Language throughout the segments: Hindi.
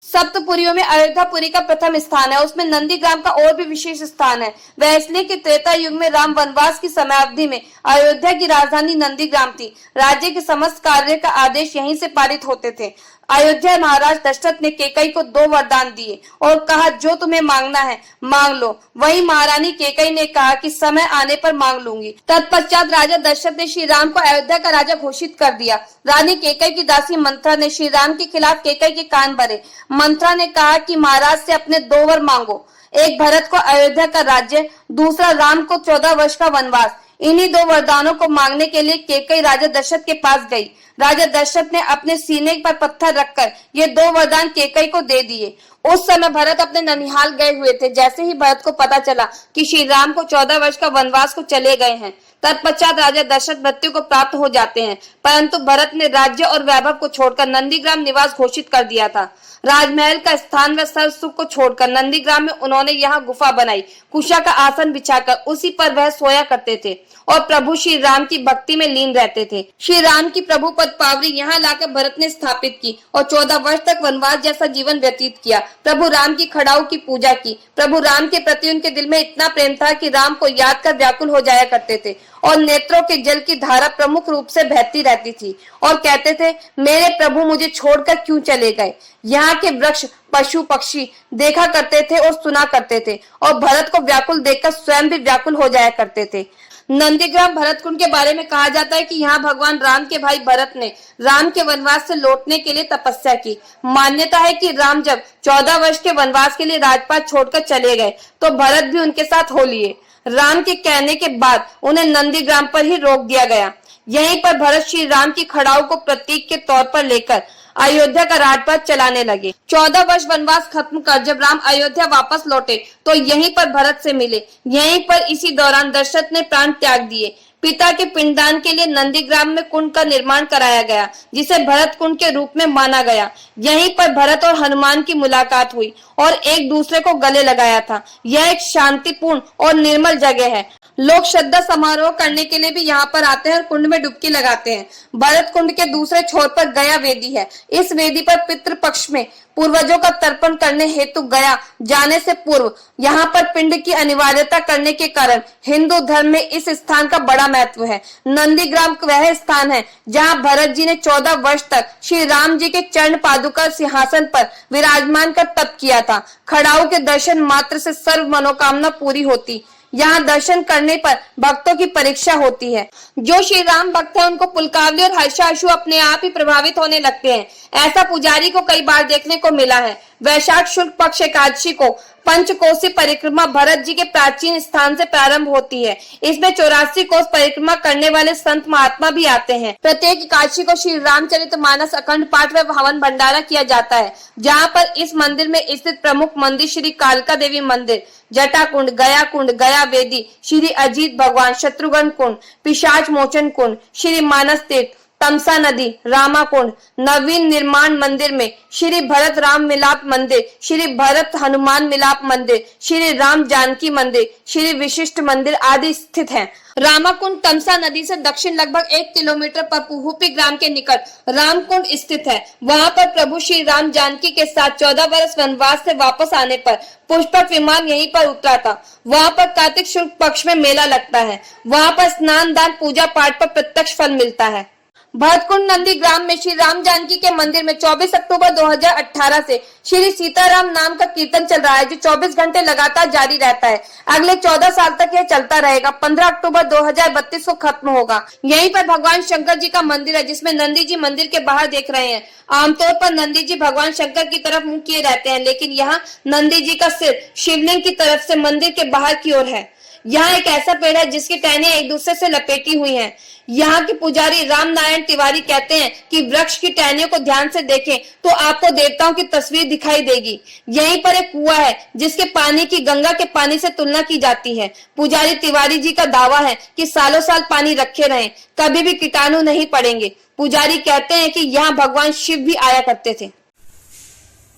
सप्तपुरियों में अयोध्यापुरी का प्रथम स्थान है। उसमें नंदीग्राम का और भी विशेष स्थान है। वह इसलिए कि त्रेता युग में राम वनवास की समय अवधि में अयोध्या की राजधानी नंदीग्राम थी। राज्य के समस्त कार्य का आदेश यहीं से पारित होते थे। अयोध्या महाराज दशरथ ने केकई को 2 वरदान दिए और कहा, जो तुम्हें मांगना है मांग लो। वहीं महारानी केकई ने कहा कि समय आने पर मांग लूंगी। तत्पश्चात राजा दशरथ ने श्री राम को अयोध्या का राजा घोषित कर दिया। रानी केकई की दासी मंत्रा ने श्री राम के खिलाफ केकई के कान भरे। मंत्रा ने कहा कि महाराज से अपने 2 वर मांगो, एक भरत को अयोध्या का राज्य, दूसरा राम को 14 वर्ष का वनवास। इन्हीं 2 वरदानों को मांगने के लिए केकई राजा दशरथ के पास गई। राजा दशरथ ने अपने सीने पर पत्थर रखकर ये 2 वरदान केकई को दे दिए। उस समय भरत अपने ननिहाल गए हुए थे। जैसे ही भरत को पता चला कि श्री राम को 14 वर्ष का वनवास को चले गए हैं, तत्पश्चात राजा दशरथ मृत्यु को प्राप्त हो जाते हैं। परंतु भरत ने राज्य और वैभव को छोड़कर नंदीग्राम निवास घोषित कर दिया था। राजमहल का स्थान व सर्व सुख को छोड़कर नंदीग्राम में उन्होंने यहाँ गुफा बनाई। कुशा का आसन बिछाकर उसी पर वह सोया करते थे और प्रभु श्री राम की भक्ति में लीन रहते थे। श्री राम की प्रभु पद पावरी यहाँ लाकर भरत ने स्थापित की और 14 वर्ष तक वनवास जैसा जीवन व्यतीत किया। प्रभु राम की खड़ाऊ की पूजा की। प्रभु राम के प्रति उनके दिल में इतना प्रेम था कि राम को याद कर व्याकुल हो जाया करते थे और नेत्रों के जल की धारा प्रमुख रूप से बहती रहती थी और कहते थे, मेरे प्रभु मुझे छोड़कर क्यों चले गए। यहाँ के वृक्ष, पशु, पक्षी देखा करते थे और सुना करते थे और भरत को व्याकुल देखकर स्वयं भी व्याकुल हो जाया करते थे। नंदीग्राम भरत कुंड के बारे में कहा जाता है कि यहाँ भगवान राम के भाई भरत ने राम के वनवास से लौटने के लिए तपस्या की। मान्यता है कि राम जब 14 वर्ष के वनवास के लिए राजपाट छोड़कर चले गए तो भरत भी उनके साथ हो लिए। राम के कहने के बाद उन्हें नंदीग्राम पर ही रोक दिया गया। यहीं पर भरत श्री राम की खड़ाऊ को प्रतीक के तौर पर लेकर अयोध्या का राजपाट चलाने लगे। 14 वर्ष वनवास खत्म कर जब राम अयोध्या वापस लौटे तो यहीं पर भरत से मिले। यहीं पर इसी दौरान दशरथ ने प्राण त्याग दिए। पिता के पिंडदान के लिए नंदीग्राम में कुंड का निर्माण कराया गया, जिसे भरत कुंड के रूप में माना गया। यहीं पर भरत और हनुमान की मुलाकात हुई और एक दूसरे को गले लगाया था। यह एक शांतिपूर्ण और निर्मल जगह है। लोग श्रद्धा समारोह करने के लिए भी यहाँ पर आते हैं और कुंड में डुबकी लगाते हैं। भरत कुंड के दूसरे छोर पर गया वेदी है। इस वेदी पर पितृ पक्ष में पूर्वजों का तर्पण करने हेतु गया जाने से पूर्व यहाँ पर पिंड की अनिवार्यता करने के कारण हिंदू धर्म में इस स्थान का बड़ा महत्व है। नंदीग्राम वह स्थान है जहाँ भरत जी ने 14 वर्ष तक श्री राम जी के चरण पादुका सिंहासन पर विराजमान कर तप किया था। खड़ाऊ के दर्शन मात्र से सर्व मनोकामना पूरी होती। यहाँ दर्शन करने पर भक्तों की परीक्षा होती है। जो श्री राम भक्त है उनको पुलकावली और हर्षाश्रु अपने आप ही प्रभावित होने लगते हैं। ऐसा पुजारी को कई बार देखने को मिला है। वैशाख शुक्ल पक्ष एकादशी को पंचकोसी परिक्रमा भरत जी के प्राचीन स्थान से प्रारंभ होती है। इसमें 84 कोस परिक्रमा करने वाले संत महात्मा भी आते हैं। प्रत्येक एकादशी को श्री रामचरितमानस अखंड पाठ व हवन भंडारा किया जाता है। जहाँ पर इस मंदिर में स्थित प्रमुख मंदिर श्री कालका देवी मंदिर, जटा कुंड, गया वेदी, श्री अजीत भगवान, शत्रुघ्न कुंड, पिशाच मोचन कुंड, श्री मानस तीर्थ, तमसा नदी, रामा कुंड, नवीन निर्माण मंदिर में श्री भरत राम मिलाप मंदिर, श्री भरत हनुमान मिलाप मंदिर, श्री राम जानकी मंदिर, श्री विशिष्ट मंदिर आदि स्थित हैं। रामाकुंड तमसा नदी से दक्षिण लगभग 1 किलोमीटर पर पुहुपी ग्राम के निकट रामकुंड स्थित है। वहां पर प्रभु श्री राम जानकी के साथ 14 वर्ष वनवास से वापस आने पर पुष्पक विमान यहीं पर उतरा था। वहां पर कार्तिक शुक्ल पक्ष में मेला लगता है। वहां पर स्नान, दान, पूजा पाठ पर प्रत्यक्ष फल मिलता है। भरतकुंड नंदीग्राम में श्री राम जानकी के मंदिर में 24 अक्टूबर 2018 से श्री सीताराम नाम का कीर्तन चल रहा है, जो 24 घंटे लगातार जारी रहता है। अगले 14 साल तक यह चलता रहेगा। 15 अक्टूबर 2032 को खत्म होगा। यहीं पर भगवान शंकर जी का मंदिर है, जिसमें नंदी जी मंदिर के बाहर देख रहे हैं। आमतौर पर नंदी जी भगवान शंकर की तरफ मुंह किए रहते हैं, लेकिन यहाँ नंदी जी का सिर शिवलिंग की तरफ से मंदिर के बाहर की ओर है। यहाँ एक ऐसा पेड़ है जिसकी टहनियां एक दूसरे से लपेटी हुई हैं। यहाँ के पुजारी राम नारायण तिवारी कहते हैं कि वृक्ष की टहनियों को ध्यान से देखें तो आपको देवताओं की तस्वीर दिखाई देगी। यहीं पर एक कुआं है जिसके पानी की गंगा के पानी से तुलना की जाती है। पुजारी तिवारी जी का दावा है कि सालों साल पानी रखे रहें, कभी भी कीटाणु नहीं पड़ेंगे। पुजारी कहते हैं कि यहाँ भगवान शिव भी आया करते थे।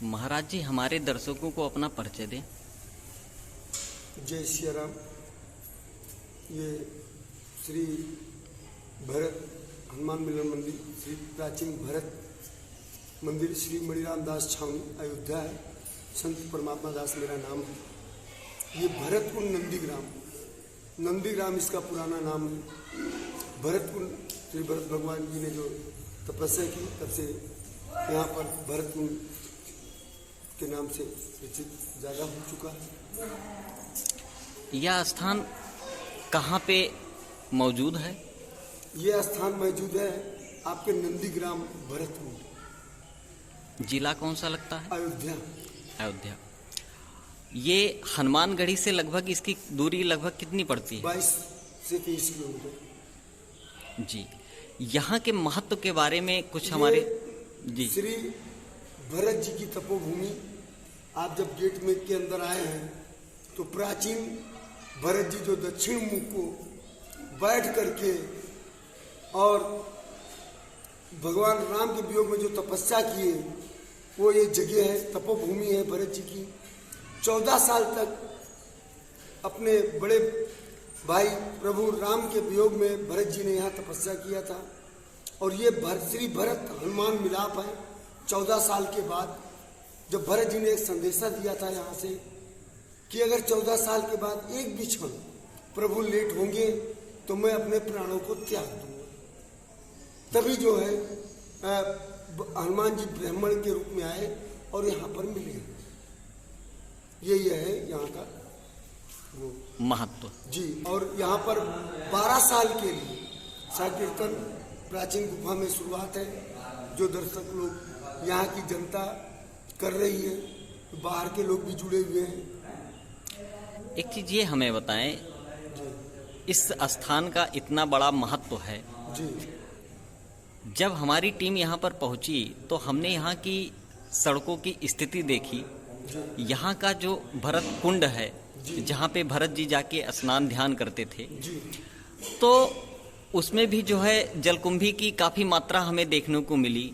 महाराज जी, हमारे दर्शकों को अपना परिचय दें। जय श्री राम। ये श्री भरत हनुमान मिलन मंदिर, श्री प्राचीन भरत मंदिर श्री मणिराम दास छावनी अयोध्या है। संत परमात्मा दास मेरा नाम है। ये भरतकुंड नंदीग्राम इसका पुराना नाम है। भरतकुंड श्री भरत भगवान जी ने जो तपस्या की तब से यहाँ पर भरतकुंड के नाम से प्रसिद्ध ज़्यादा हो चुका है। यह स्थान कहाँ पे मौजूद है? ये स्थान मौजूद है आपके नंदीग्राम भरतकुंड। जिला कौन सा लगता है? अयोध्या। अयोध्या। ये हनुमानगढ़ी से लगभग इसकी दूरी लगभग कितनी पड़ती है? 22 से 23 किलोमीटर। जी, यहाँ के महत्व के बारे में कुछ हमारे जी। श्री भरत जी की तपोभूमि। आप जब गेट में के अंदर आए हैं तो प्राचीन भरत जी जो दक्षिण मुख को बैठ करके और भगवान राम के वियोग में जो तपस्या किए वो ये जगह है, तपोभूमि है भरत जी की। 14 साल तक अपने बड़े भाई प्रभु राम के वियोग में भरत जी ने यहाँ तपस्या किया था। और ये श्री भरत हनुमान मिलाप है। 14 साल के बाद जब भरत जी ने एक संदेशा दिया था यहाँ से कि अगर 14 साल के बाद एक भी क्षण प्रभु लेट होंगे तो मैं अपने प्राणों को त्याग दूंगा। तभी जो है हनुमान जी ब्राह्मण के रूप में आए और यहाँ पर मिले। यही है यहाँ का वो महत्व जी। और यहाँ पर 12 साल के लिए संकीर्तन प्राचीन गुफा में शुरुआत है, जो दर्शक लोग यहाँ की जनता कर रही है। बाहर के लोग भी जुड़े हुए हैं। एक चीज ये हमें बताएं, इस स्थान का इतना बड़ा महत्व है जी। जब हमारी टीम यहाँ पर पहुँची तो हमने यहाँ की सड़कों की स्थिति देखी। यहाँ का जो भरत कुंड है जहाँ पे भरत जी जाके स्नान ध्यान करते थे जी। तो उसमें भी जो है जलकुंभी की काफ़ी मात्रा हमें देखने को मिली।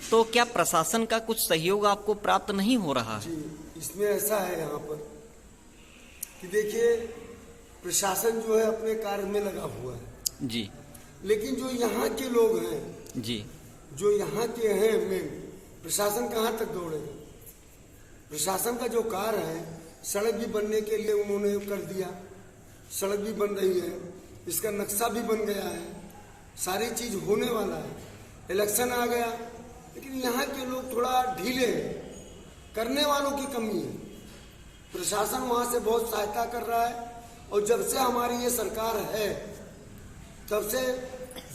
तो क्या प्रशासन का कुछ सहयोग आपको प्राप्त नहीं हो रहा है? जी, इसमें ऐसा है यहाँ पर कि देखिए प्रशासन जो है अपने कार्य में लगा हुआ है जी। लेकिन जो यहाँ के लोग हैं जी, जो यहाँ के हैं मेन, प्रशासन कहाँ तक दौड़ेगा? प्रशासन का जो कार्य है, सड़क भी बनने के लिए उन्होंने कर दिया, सड़क भी बन रही है, इसका नक्शा भी बन गया है, सारी चीज होने वाला है। इलेक्शन आ गया लेकिन यहाँ के लोग थोड़ा ढीले हैं, करने वालों की कमी है। प्रशासन वहाँ से बहुत सहायता कर रहा है और जब से हमारी ये सरकार है तब से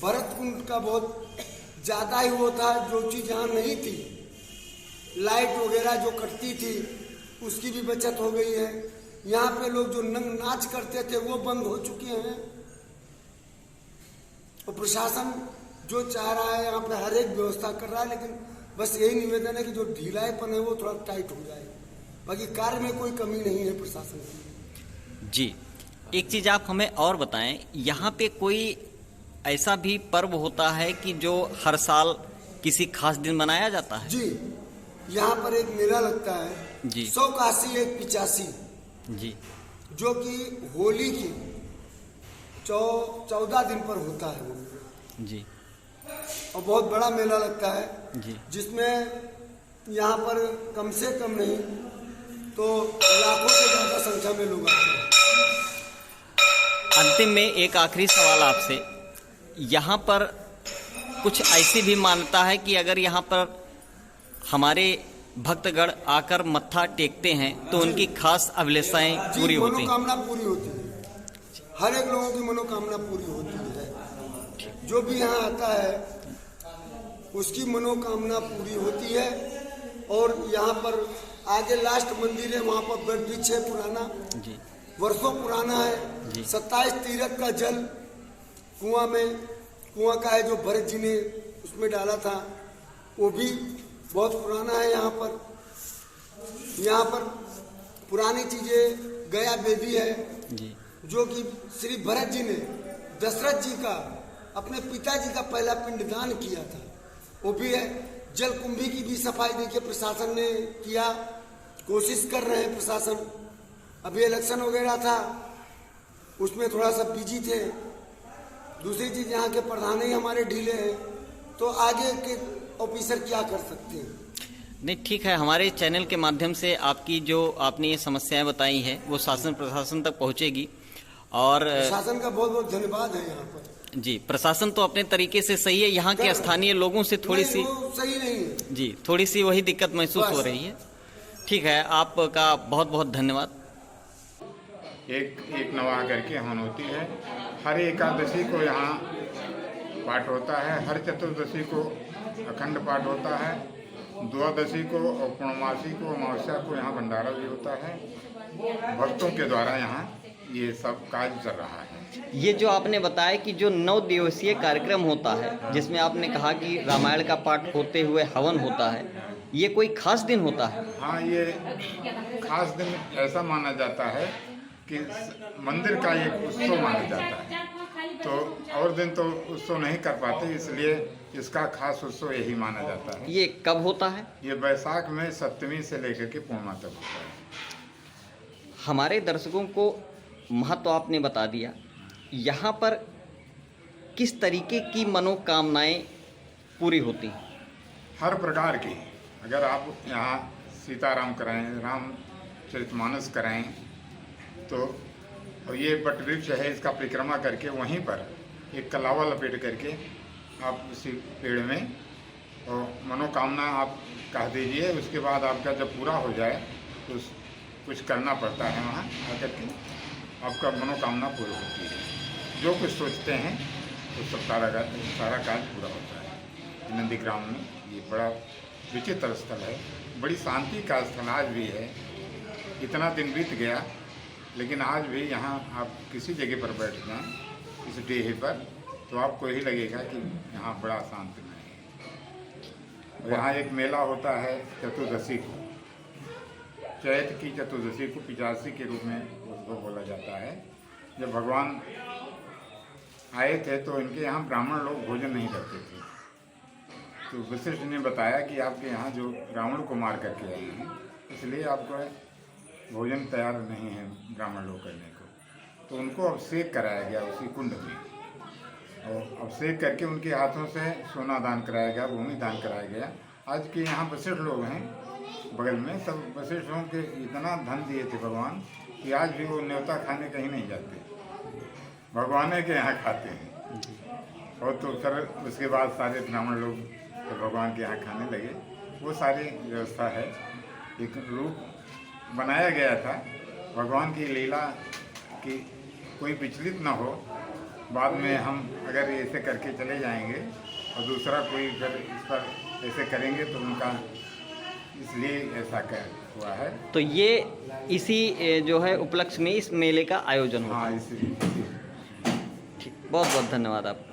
भरतकुंड का बहुत ज़्यादा ही वो था। जो चीज़ यहाँ नहीं थी, लाइट वगैरह जो कटती थी उसकी भी बचत हो गई है। यहाँ पे लोग जो नंग नाच करते थे वो बंद हो चुके हैं। और प्रशासन जो चाह रहा है यहाँ पे हर एक व्यवस्था कर रहा है, लेकिन बस यही निवेदन है कि जो ढीलाईपन है वो थोड़ा टाइट हो जाए। बाकी कार्य में कोई कमी नहीं है प्रशासन की। जी, एक चीज़ आप हमें और बताएं, यहाँ पे कोई ऐसा भी पर्व होता है कि जो हर साल किसी खास दिन मनाया जाता है? जी, यहाँ पर एक मेला लगता है जी। 100 काशी 185 जी जो कि होली की 14 दिन पर होता है वो। जी और बहुत बड़ा मेला लगता है जी। जिसमें यहाँ पर कम से कम नहीं तो लाखों से ज़्यादा संख्या में लोग आते हैं। अंतिम में एक आखिरी सवाल आपसे, यहाँ पर कुछ ऐसी भी मान्यता है कि अगर यहाँ पर हमारे भक्तगण आकर मत्था टेकते हैं तो उनकी खास अभिलाषाएं पूरी होती हैं? मनोकामना पूरी होती है, हर एक लोगों की मनोकामना पूरी होती है। जो भी यहाँ आता है उसकी मनोकामना पूरी होती है। और यहाँ पर आगे लास्ट मंदिर है, वहाँ पर वट वृक्ष है पुराना जी। वर्षों पुराना है। 27 तीरथ का जल कुआं का है जो भरत जी ने उसमें डाला था, वो भी बहुत पुराना है। यहाँ पर पुरानी चीजें गया बेदी है जी। जो कि श्री भरत जी ने दशरथ जी का अपने पिताजी का पहला पिंडदान किया था, वो भी है। जलकुंभी की भी सफाई देखिए प्रशासन ने किया, कोशिश कर रहे हैं प्रशासन। अभी इलेक्शन वगैरह था उसमें थोड़ा सा बिजी थे। दूसरी चीज यहाँ के प्रधान ही हमारे ढीले हैं, तो आगे के ऑफिसर क्या कर सकते हैं। नहीं, ठीक है, हमारे चैनल के माध्यम से आपकी जो आपने ये समस्याएं बताई हैं वो शासन प्रशासन तक पहुंचेगी। और शासन का बहुत बहुत धन्यवाद है यहाँ पर। जी, प्रशासन तो अपने तरीके से सही है, यहाँ के स्थानीय लोगों से थोड़ी सी सही नहीं है जी, थोड़ी सी वही दिक्कत महसूस हो रही है। ठीक है, आपका बहुत बहुत धन्यवाद। एक नवाह करके हवन होती है। हर एकादशी को यहाँ पाठ होता है, हर चतुर्दशी को अखंड पाठ होता है, द्वादशी को और पूर्णमासी को अमावस्या को यहाँ भंडारा भी होता है। भक्तों के द्वारा यहाँ ये सब काज चल रहा है। ये जो आपने बताया कि जो 9 दिवसीय कार्यक्रम होता है, जिसमें आपने कहा कि रामायण का पाठ होते हुए हवन होता है, ये कोई खास दिन होता है? हाँ, ये खास दिन ऐसा माना जाता है कि मंदिर का एक उत्सव माना जाता है, तो और दिन तो उत्सव नहीं कर पाते, इसलिए इसका खास उत्सव यही माना जाता है। ये कब होता है? ये वैशाख में सप्तमी से लेकर के पूर्णिमा तक होता है। हमारे दर्शकों को महत्व आपने बता दिया। यहाँ पर किस तरीके की मनोकामनाएं पूरी होती हैं? हर प्रकार की। अगर आप यहाँ सीताराम कराएं, रामचरितमानस कराएं, तो और ये वटवृक्ष है, इसका परिक्रमा करके वहीं पर एक कलावा लपेट करके आप उसी पेड़ में और मनोकामना आप कह दीजिए। उसके बाद आपका जब पूरा हो जाए तो कुछ करना पड़ता है, वहाँ आकर के आपका मनोकामना पूरी होती है। जो कुछ सोचते हैं तो सब सारा काज पूरा होता है। नंदीग्राम में ये बड़ा विचित्र स्थल है, बड़ी शांति का स्थल आज भी है। इतना दिन बीत गया लेकिन आज भी यहाँ आप किसी जगह पर बैठ जाएं इस डेहे पर तो आपको यही लगेगा कि यहाँ बड़ा शांतिमय है। और यहाँ एक मेला होता है चतुर्दशी को, चैत की चतुर्दशी को पिचासी के रूप में उसको बोला जाता है। जब भगवान आए थे तो इनके यहाँ ब्राह्मण लोग भोजन नहीं करते थे, तो वशिष्ठ ने बताया कि आपके यहाँ जो रावण को मार करके आए हैं, इसलिए आपको भोजन तैयार नहीं है ब्राह्मण लोग करने को। तो उनको अभिषेक कराया गया उसी कुंड में, और अभिषेक करके उनके हाथों से सोना दान कराया गया, भूमि दान कराया गया। आज के यहाँ वशिष्ठ लोग हैं बगल में, सब वशिष्ठों के इतना धन दिए थे भगवान कि आज भी वो न्योता खाने कहीं नहीं जाते, भगवान के यहाँ खाते हैं। और तो फिर उसके बाद सारे ब्राह्मण लोग तो भगवान के यहाँ खाने लगे। वो सारी व्यवस्था है, एक रूप बनाया गया था भगवान की लीला की कोई विचलित ना हो। बाद में हम अगर ऐसे करके चले जाएंगे और दूसरा कोई अगर इस पर ऐसे करेंगे तो उनका इसलिए ऐसा कर हुआ है। तो ये इसी जो है उपलक्ष्य में इस मेले का आयोजन हुआ। हाँ, इसी ठीक, बहुत बहुत धन्यवाद आपका।